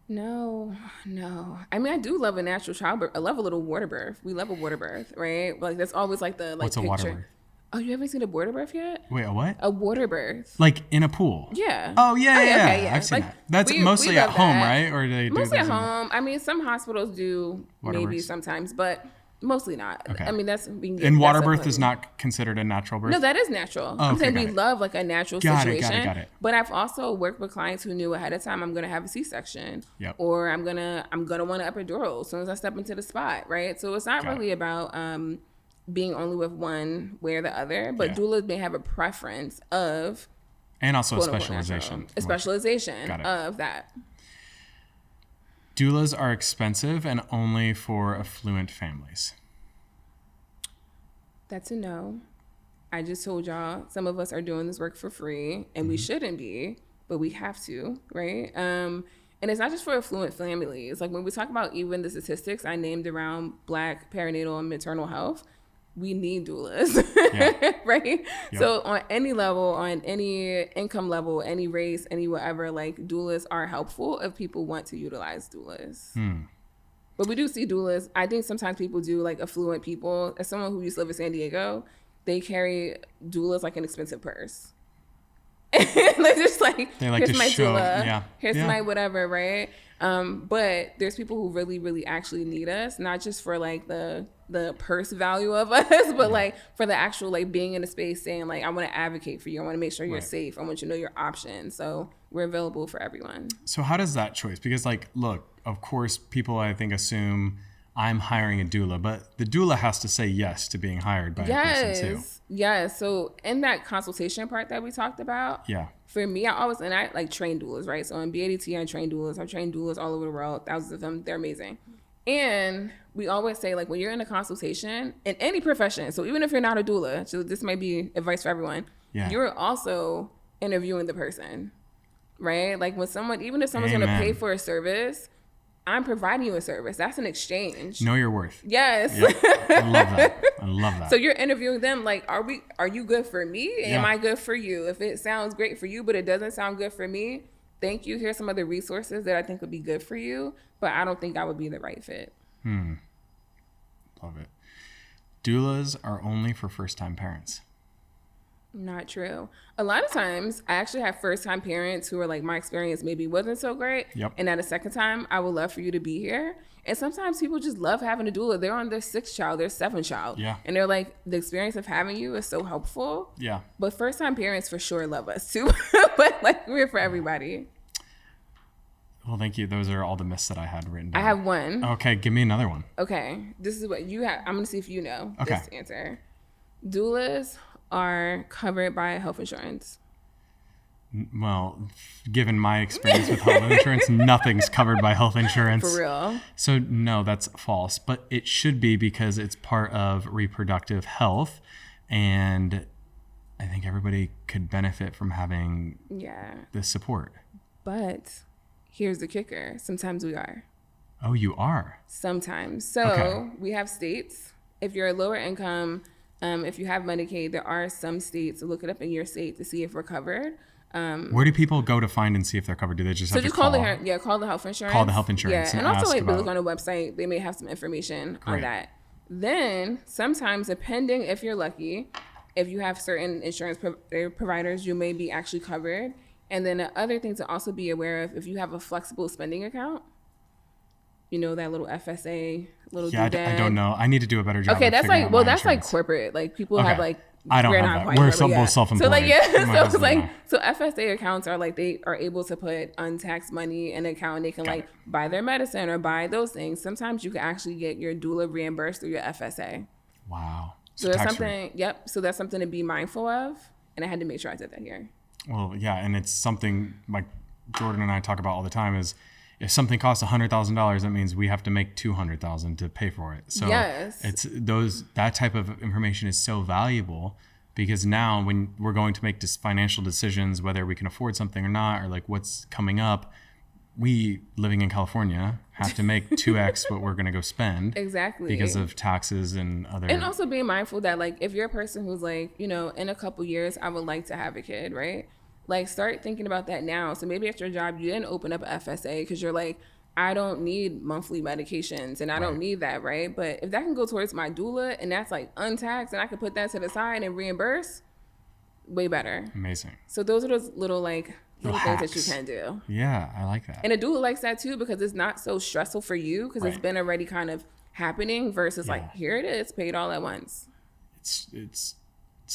No. I mean, I do love a natural childbirth. I love a little water birth. We love a water birth, right? Like that's always like the What's picture. A water birth? Oh, you haven't seen a water birth yet? Wait, a what? A water birth. Like in a pool? Yeah. Oh, yeah. Okay, I've seen like, that. That's we mostly love at home, that. right? Or do they do mostly at those in- home. I mean, some hospitals do Water maybe births? sometimes, but mostly not. Okay. I mean, that's And water birth is not considered a natural birth? No, that is natural. Oh, I'm okay, saying we got it. love like a natural Got it, situation. got it. But I've also worked with clients who knew ahead of time I'm gonna have a C-section, Yep. or I'm gonna want an epidural as soon as I step into the spot, right? So it's not Got really about being only with one way or the other, but Yeah. doulas may have a preference of And also a quote, unquote, specialization. natural. A specialization Got it. of that. Doulas are expensive and only for affluent families. That's a no. I just told y'all some of us are doing this work for free, and we shouldn't be, but we have to, right? And it's not just for affluent families. Like when we talk about even the statistics I named around Black perinatal and maternal health, we need doulas, right? Yep. So on any level, on any income level, any race, any whatever, like doulas are helpful if people want to utilize doulas. But we do see doulas. I think sometimes people do, like affluent people. As someone who used to live in San Diego, they carry doulas like an expensive purse. They're just like, They like here's to my show, doula, here's Yeah. my whatever, right? But there's people who really, really actually need us, not just for like the purse value of us, but like for the actual like being in a space saying like, I want to advocate for you. I want to make sure you're safe. I want you to know your options. So we're available for everyone. So how does that choice? Because like, look, of course, people I think assume I'm hiring a doula, but the doula has to say yes to being hired by a person too. Yes. So in that consultation part that we talked about, for me, I like train doulas, right? So in BADT, I train doulas. I've trained doulas all over the world, thousands of them. They're amazing. And we always say, like, when you're in a consultation in any profession, so even if you're not a doula, so this might be advice for everyone, you're also interviewing the person, right? Like when even if someone's going to pay for a service, I'm providing you a service. That's an exchange. Know your worth. Yes. Yep. I love that. So you're interviewing them like, are you good for me? Am I good for you? If it sounds great for you, but it doesn't sound good for me, thank you. Here's some other resources that I think would be good for you, but I don't think I would be the right fit. Love it. Doulas are only for first-time parents. Not true. A lot of times, I actually have first-time parents who are like, my experience maybe wasn't so great. Yep. And at a second time, I would love for you to be here. And sometimes people just love having a doula. They're on their 6th child, their 7th child. Yeah. And they're like, the experience of having you is so helpful. Yeah. But first-time parents for sure love us too. But like, we're for everybody. Well, thank you. Those are all the myths that I had written down. I have one. Okay, give me another one. Okay. This is what you have. I'm going to see if you know Okay. this answer. Doulas are covered by health insurance. Well, given my experience with health insurance, nothing's covered by health insurance. For real. So no, that's false. But it should be because it's part of reproductive health. And I think everybody could benefit from having this support. But Here's the kicker. Sometimes we are. Oh, you are? Sometimes. So we have states. If you're a lower income, if you have Medicaid, there are some states. So look it up in your state to see if we're covered. Where do people go to find and see if they're covered? Do they just have to call call? call the health insurance. Call the health insurance. Yeah, and also ask like about... look on a website. They may have some information on that. Then sometimes, depending if you're lucky, if you have certain insurance providers, you may be actually covered. And then the other thing to also be aware of, if you have a flexible spending account, you know, that little FSA, little doodad. I don't know. I need to do a better job. Okay, that's like, well, that's insurance. like corporate. Like people have like, I don't have that. We're both self-employed. So like, yeah, so it's like, so FSA accounts are like, they are able to put untaxed money in an account and they can buy their medicine or buy those things. Sometimes you can actually get your doula reimbursed through your FSA. Wow. So that's something, so that's something to be mindful of. And I had to make sure I did that here. Well, yeah. And it's something like Jordan and I talk about all the time is if something costs $100,000, that means we have to make $200,000 to pay for it. So it's that type of information is so valuable because now when we're going to make financial decisions, whether we can afford something or not, or like what's coming up, we living in California have to make 2x what we're going to go spend. Exactly. Because of taxes and other. And also being mindful that like, if you're a person who's like, you know, in a couple years, I would like to have a kid, right? Like start thinking about that now. So maybe at your job, you didn't open up a FSA because you're like, I don't need monthly medications and I don't need that, right? But if that can go towards my doula and that's like untaxed and I can put that to the side and reimburse, way better. Amazing. So those are those little things that you can do. Yeah, I like that. And a doula likes that too because it's not so stressful for you because it's been already kind of happening versus like, here it is, paid all at once. It's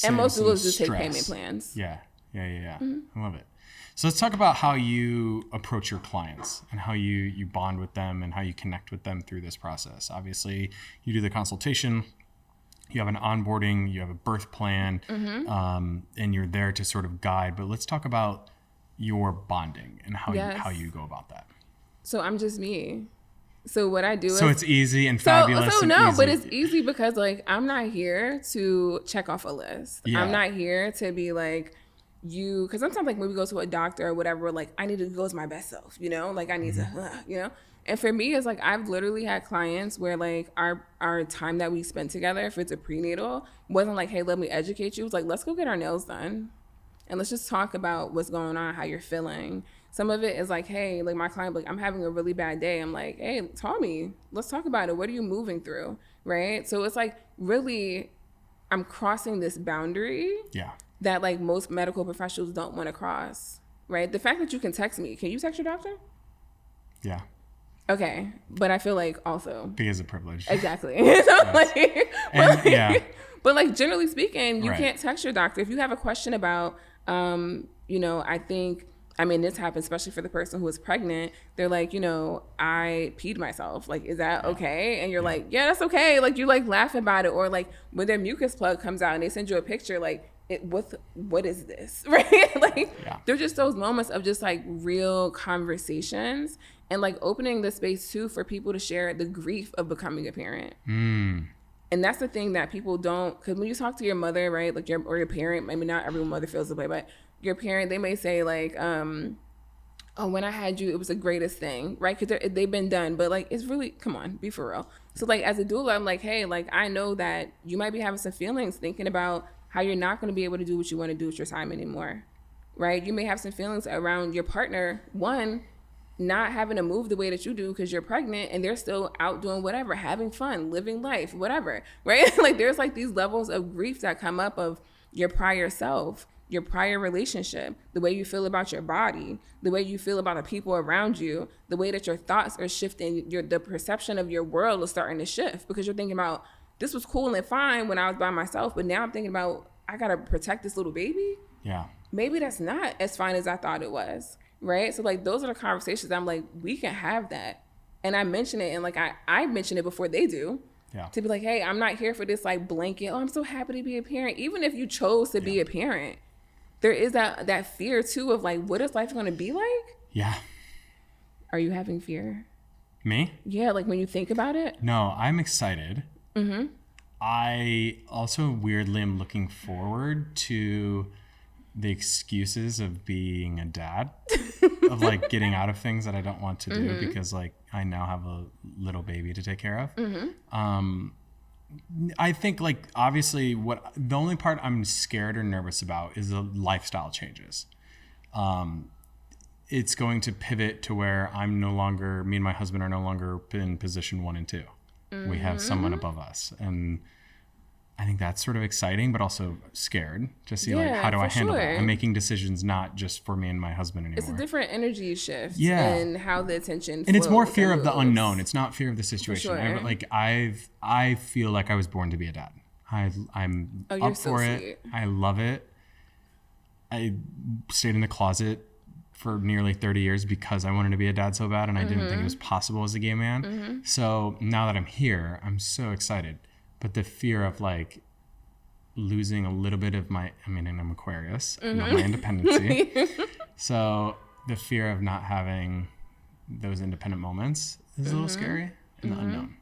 and most doulas just take payment plans. Yeah. Mm-hmm. I love it. So let's talk about how you approach your clients and how you bond with them and how you connect with them through this process. Obviously, you do the consultation, you have an onboarding, you have a birth plan, and you're there to sort of guide. But let's talk about your bonding and how you go about that. So I'm just me. So what I do is... So it's easy and fabulous. But it's easy because like I'm not here to check off a list. Yeah. I'm not here to be like... because sometimes like when we go to a doctor or whatever, we're like, I need to go as my best self, you know, like I need to, you know, and for me, it's like, I've literally had clients where like our time that we spent together, if it's a prenatal, wasn't like, hey, let me educate you. It was like, let's go get our nails done. And let's just talk about what's going on, how you're feeling. Some of it is like, hey, like my client, like I'm having a really bad day. I'm like, hey, tell me, let's talk about it. What are you moving through? Right. So it's like, really, I'm crossing this boundary. Yeah. That like most medical professionals don't want to cross, right? The fact that you can text me, can you text your doctor? Yeah. Okay, but I feel like also because of privilege. Exactly. But like generally speaking, you can't text your doctor if you have a question about, you know, I mean, this happens especially for the person who is pregnant. They're like, you know, I peed myself. Like, is that okay? And you're like, yeah, that's okay. Like you like laugh about it, or like when their mucus plug comes out and they send you a picture, like. What is this, right? Like, they're just those moments of just like real conversations and like opening the space too for people to share the grief of becoming a parent. And that's the thing that people don't, because when you talk to your mother, right, like your parent, maybe not every mother feels the way, but your parent, they may say like, oh, when I had you, it was the greatest thing, right? Because they've been done, but like, it's really, come on, be for real. So like as a doula, I'm like, hey, like I know that you might be having some feelings thinking about how you're not going to be able to do what you want to do with your time anymore, right? You may have some feelings around your partner, one, not having to move the way that you do because you're pregnant and they're still out doing whatever, having fun, living life, whatever, right? Like there's like these levels of grief that come up of your prior self, your prior relationship, the way you feel about your body, the way you feel about the people around you, the way that your thoughts are shifting, the perception of your world is starting to shift because you're thinking about, this was cool and fine when I was by myself, but now I'm thinking about, I gotta protect this little baby. Yeah. Maybe that's not as fine as I thought it was, right? So like, those are the conversations I'm like, we can have that. And I mention it, and like, I mention it before they do. Yeah. To be like, hey, I'm not here for this like blanket, oh, I'm so happy to be a parent. Even if you chose to be a parent, there is that fear too of like, what is life gonna be like? Yeah. Are you having fear? Me? Yeah, like when you think about it? No, I'm excited. Mm-hmm. I also weirdly am looking forward to the excuses of being a dad. of like getting out of things that I don't want to do because like I now have a little baby to take care of. I think like obviously the only part I'm scared or nervous about is the lifestyle changes. It's going to pivot to where me and my husband are no longer in position 1 and 2. We have someone above us. And I think that's sort of exciting, but also scared to see like, how do I handle that? I'm making decisions not just for me and my husband anymore. It's a different energy shift and how the attention and it's more fear of the unknown. It's not fear of the situation. I feel like I was born to be a dad. I'm up for it. I love it. I stayed in the closet for nearly 30 years because I wanted to be a dad so bad, and I didn't think it was possible as a gay man. So now that I'm here, I'm so excited. But the fear of like losing a little bit of and I'm Aquarius, my independency. So the fear of not having those independent moments is a little scary and the unknown.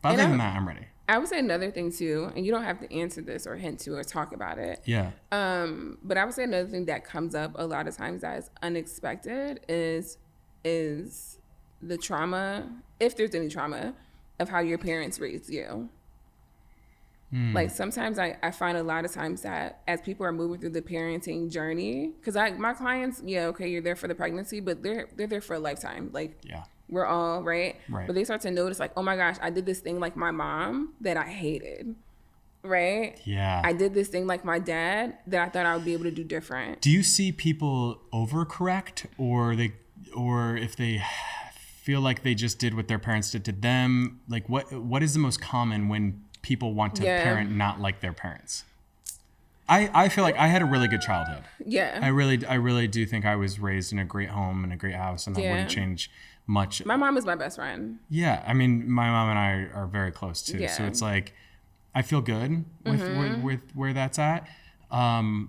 But other than that, I'm ready. I would say another thing too, and you don't have to answer this or hint to or talk about it. Yeah. But I would say another thing that comes up a lot of times that is unexpected is the trauma, if there's any trauma, of how your parents raised you. Like sometimes I find a lot of times that as people are moving through the parenting journey, because my clients, you're there for the pregnancy, but they're there for a lifetime. Like we're all right, but they start to notice like, oh my gosh, I did this thing like my mom that I hated, right? Yeah, I did this thing like my dad that I thought I would be able to do different. Do you see people overcorrect, or if they feel like they just did what their parents did to them? Like what is the most common when people want to parent not like their parents? I feel like I had a really good childhood. Yeah. I really do think I was raised in a great home and a great house, and I wouldn't change much. My mom is my best friend. Yeah. I mean, my mom and I are very close too. Yeah. So it's like, I feel good with where that's at. And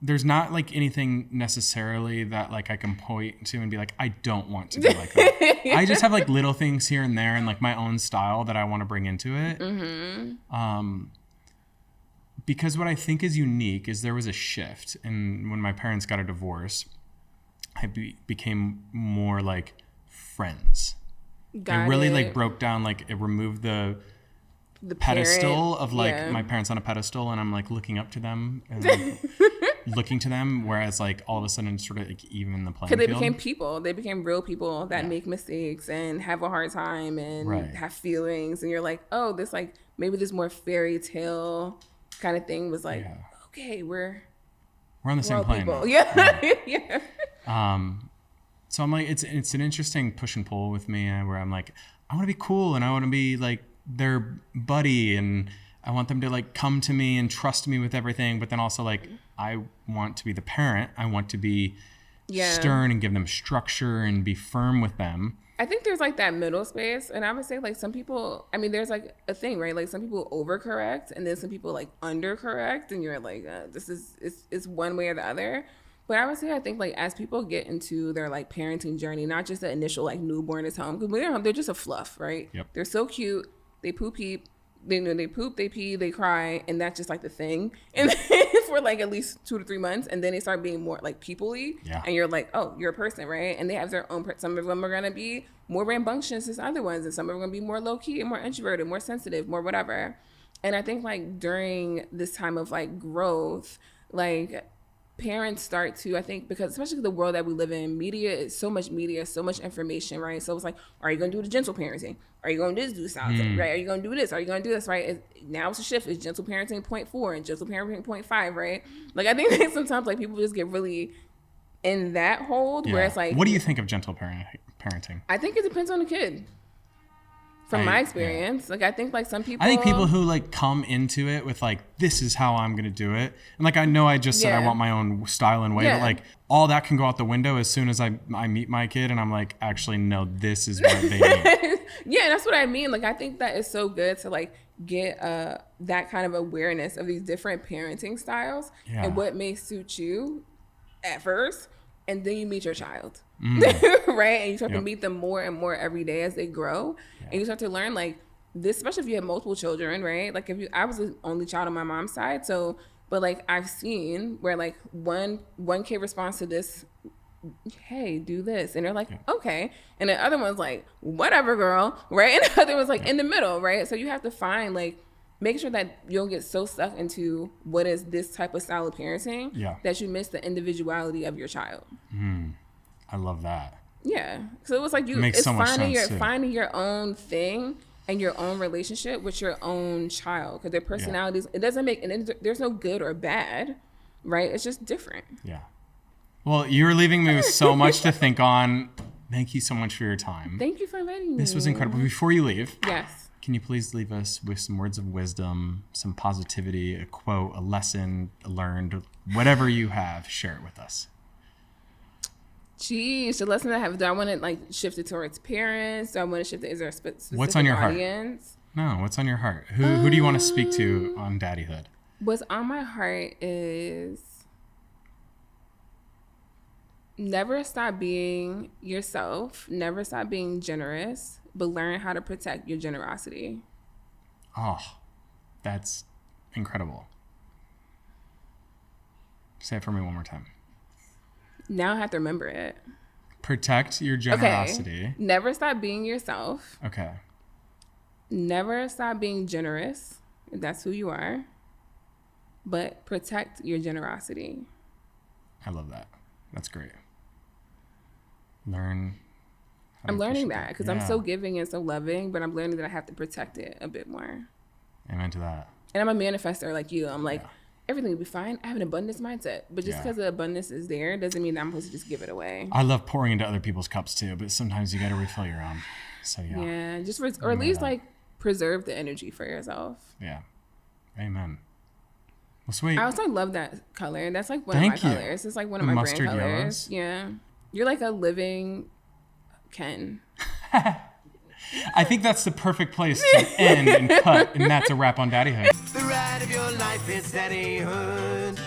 there's not like anything necessarily that like I can point to and be like, I don't want to be like that. I just have like little things here and there and like my own style that I want to bring into it. Because what I think is unique is there was a shift. And when my parents got a divorce, I became more like friends. It really like broke down, like it removed the pedestal of like my parents on a pedestal, and I'm like looking up to them and like, looking to them, whereas like all of a sudden it's sort of like even the playing field. Because they became real people that make mistakes and have a hard time and have feelings, and you're like, oh, this like maybe this more fairy tale kind of thing was like, okay, we're on the same plane. Yeah. So I'm like, it's an interesting push and pull with me, where I'm like, I want to be cool and I want to be like their buddy, and I want them to like come to me and trust me with everything. But then also like, I want to be the parent. I want to be stern and give them structure and be firm with them. I think there's like that middle space. And I would say like some people, I mean, there's like a thing, right? Like some people overcorrect and then some people like undercorrect, and you're like, it's one way or the other. But I would say, I think like as people get into their like parenting journey, not just the initial like newborn is home, because when they're home, they're just a fluff, right? Yep. They're so cute. They poop, they poop, they pee, they cry, and that's just like the thing. And then for like at least 2 to 3 months, and then they start being more like people-y, and you're like, oh, you're a person, right? And they have their own. Some of them are gonna be more rambunctious than other ones, and some of them are gonna be more low key and more introverted, more sensitive, more whatever. And I think like during this time of like growth, like parents start to, I think, because especially the world that we live in, so much information, right? So it's like, are you going to do the gentle parenting? Are you going to do something, right? Are you going to do this? Are you going to do this, right? Now it's a shift. It's gentle parenting 0.4 and gentle parenting 0.5, right? Like, I think that sometimes like people just get really in that hold where it's like. What do you think of gentle parenting? I think it depends on the kid. From my experience, like I think like some people. I think people who like come into it with like, this is how I'm gonna do it, and like I know I just said I want my own style and way, but like all that can go out the window as soon as I meet my kid, and I'm like, actually no, this is what they need. Yeah, that's what I mean. Like I think that is so good to like get that kind of awareness of these different parenting styles and what may suit you at first. And then you meet your child, right? And you start to meet them more and more every day as they grow. And you start to learn like this, especially if you have multiple children, right? Like I was the only child on my mom's side. So, but like I've seen where like one kid responds to this hey, do this. And they're like, okay. And the other one's like, whatever, girl. Right. And the other one's like in the middle. Right. So you have to find like, make sure that you don't get so stuck into what is this type of style of parenting that you miss the individuality of your child. I love that. Yeah. So it was like it's so finding your own thing and your own relationship with your own child. Because their personalities, it doesn't make, there's no good or bad, right? It's just different. Yeah. Well, you're leaving me with so much to think on. Thank you so much for your time. Thank you for inviting me. This was incredible. Before you leave, yes, can you please leave us with some words of wisdom, some positivity, a quote, a lesson learned, whatever you have, share it with us. Geez, the lesson I have, do I want to like shift it towards parents? Do I want to shift it? Is there a specific what's on your audience? Heart? No, what's on your heart? Who do you want to speak to on daddyhood? What's on my heart is never stop being yourself. Never stop being generous, but learn how to protect your generosity. Oh, that's incredible. Say it for me one more time. Now I have to remember it. Protect your generosity. Okay. Never stop being yourself. Okay. Never stop being generous, if that's who you are. But protect your generosity. I love that. That's great. I'm learning that because I'm so giving and so loving, but I'm learning that I have to protect it a bit more. Amen to that. And I'm a manifestor like you. I'm like, everything will be fine. I have an abundance mindset. But just because the abundance is there doesn't mean that I'm supposed to just give it away. I love pouring into other people's cups too, but sometimes you got to refill your own. So yeah. Yeah, or at least like preserve the energy for yourself. Yeah. Amen. Well, sweet. I also love that color. That's like one of my colors. It's like one of my brand colors. Yellows. Yeah. You're like a living Ken. I think that's the perfect place to end and cut, and that's a wrap on Daddyhood. The ride of your life is Daddyhood.